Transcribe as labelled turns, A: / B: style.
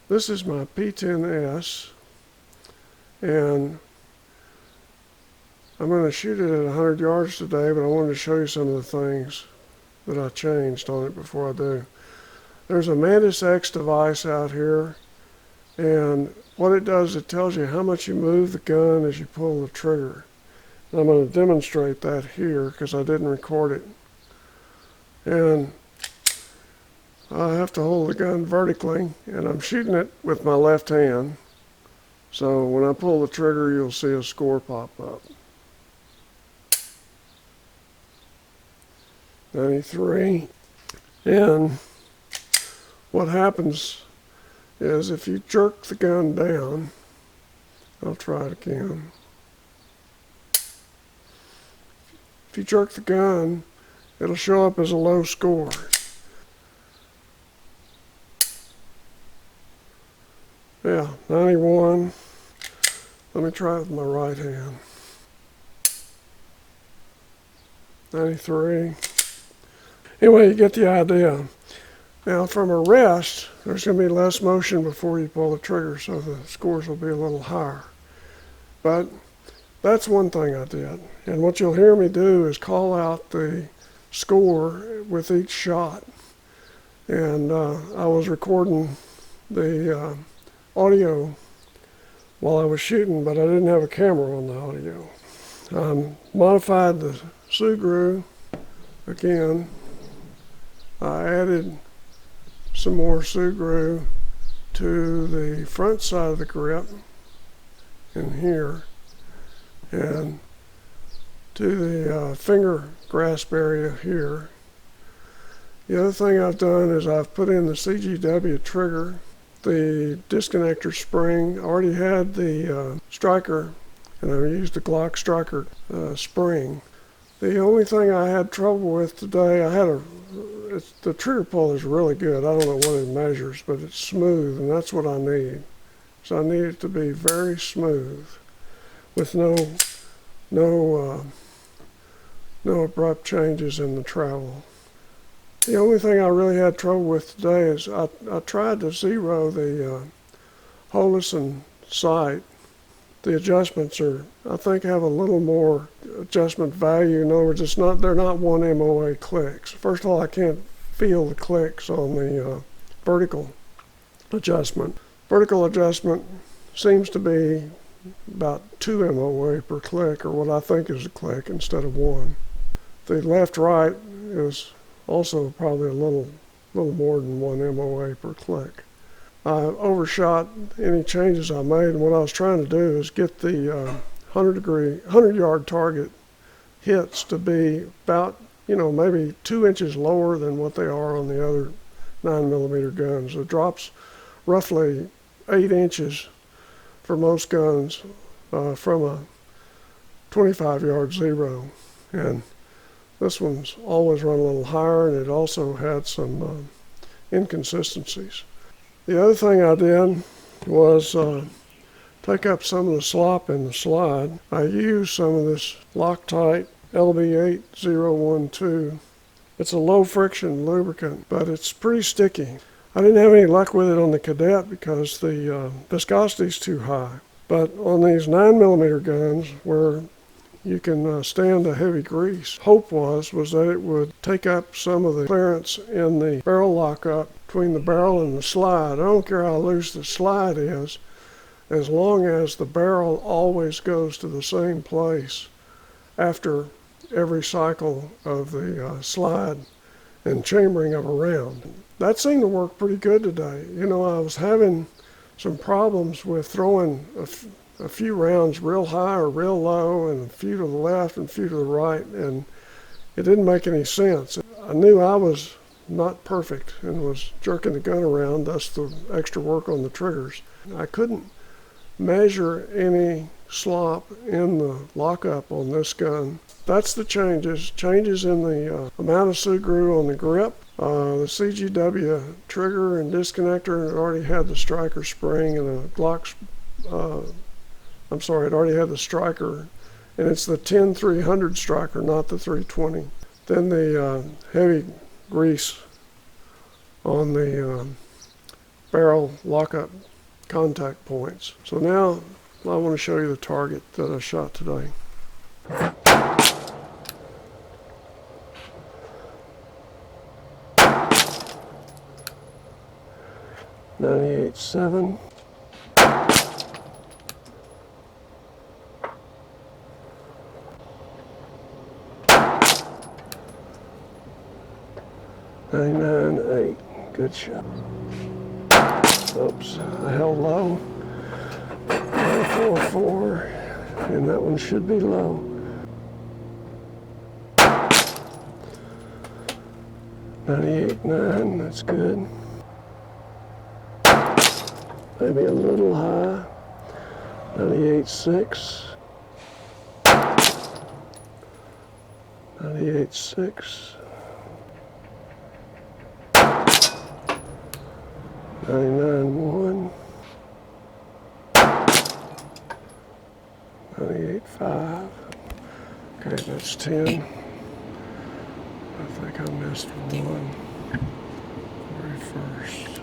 A: This is my P10S, and I'm going to shoot it at 100 yards today, but I wanted to show you some of the things that I changed on it before I do. There's a Mantis X device out here, and what it does, it tells you how much you move the gun as you pull the trigger. And I'm going to demonstrate that here because I didn't record it. And I have to hold the gun vertically, and I'm shooting it with my left hand. So when I pull the trigger, you'll see a score pop up. 93. And what happens is if you jerk the gun down, I'll try it again. If you jerk the gun, it'll show up as a low score. Yeah, 91. Let me try it with my right hand. 93. Anyway, you get the idea. Now from a rest, there's going to be less motion before you pull the trigger, so the scores will be a little higher. But that's one thing I did. And what you'll hear me do is call out the score with each shot. And I was recording the audio while I was shooting, but I didn't have a camera on the audio. Modified the Cgw again. I added some more Cgw to the front side of the grip in here, and to the finger grasp area here. The other thing I've done is I've put in the Cgw trigger, the disconnector spring. I already had the striker, and I used the Glock striker spring. The only thing I had trouble with today, the trigger pull is really good. I don't know what it measures, but it's smooth, and that's what I need. So I need it to be very smooth, with no abrupt changes in the travel. The only thing I really had trouble with today is I tried to zero the Holison sight. The adjustments I think, have a little more adjustment value. In other words, they're not 1 MOA clicks. First of all, I can't feel the clicks on the vertical adjustment. Vertical adjustment seems to be about 2 MOA per click, or what I think is a click instead of 1. The left-right is also probably a little more than 1 MOA per click. I overshot any changes I made, and what I was trying to do is get the 100-yard target hits to be about, maybe 2 inches lower than what they are on the other 9mm guns. It drops roughly 8 inches for most guns from a 25-yard zero, and this one's always run a little higher, and it also had some inconsistencies. The other thing I did was take up some of the slop in the slide. I used some of this Loctite LB8012. It's a low friction lubricant, but it's pretty sticky. I didn't have any luck with it on the Cadet because the viscosity is too high. But on these 9mm guns, where you can stand a heavy grease, hope was that it would take up some of the clearance in the barrel lockup between the barrel and the slide. I don't care how loose the slide is, as long as the barrel always goes to the same place after every cycle of the slide and chambering of a round. That seemed to work pretty good today. I was having some problems with throwing a few rounds real high or real low, and a few to the left and a few to the right, and it didn't make any sense. I knew I was not perfect and was jerking the gun around, thus the extra work on the triggers. I couldn't measure any slop in the lockup on this gun. That's the changes in the amount of Cgw on the grip. The Cgw trigger and disconnector, it already had the striker spring, and the Glock, it already had the striker, and it's the 10-300 striker, not the 320. Then the heavy grease on the barrel lockup contact points. So now I want to show you the target that I shot today. .98.7. .99.8. Good shot. Oops, I held low. 944, and that one should be low. .98.9, that's good. Maybe a little high. .98.6. 98.6. 99.1. 98.5. Okay, that's 10. I think I missed one. Very first.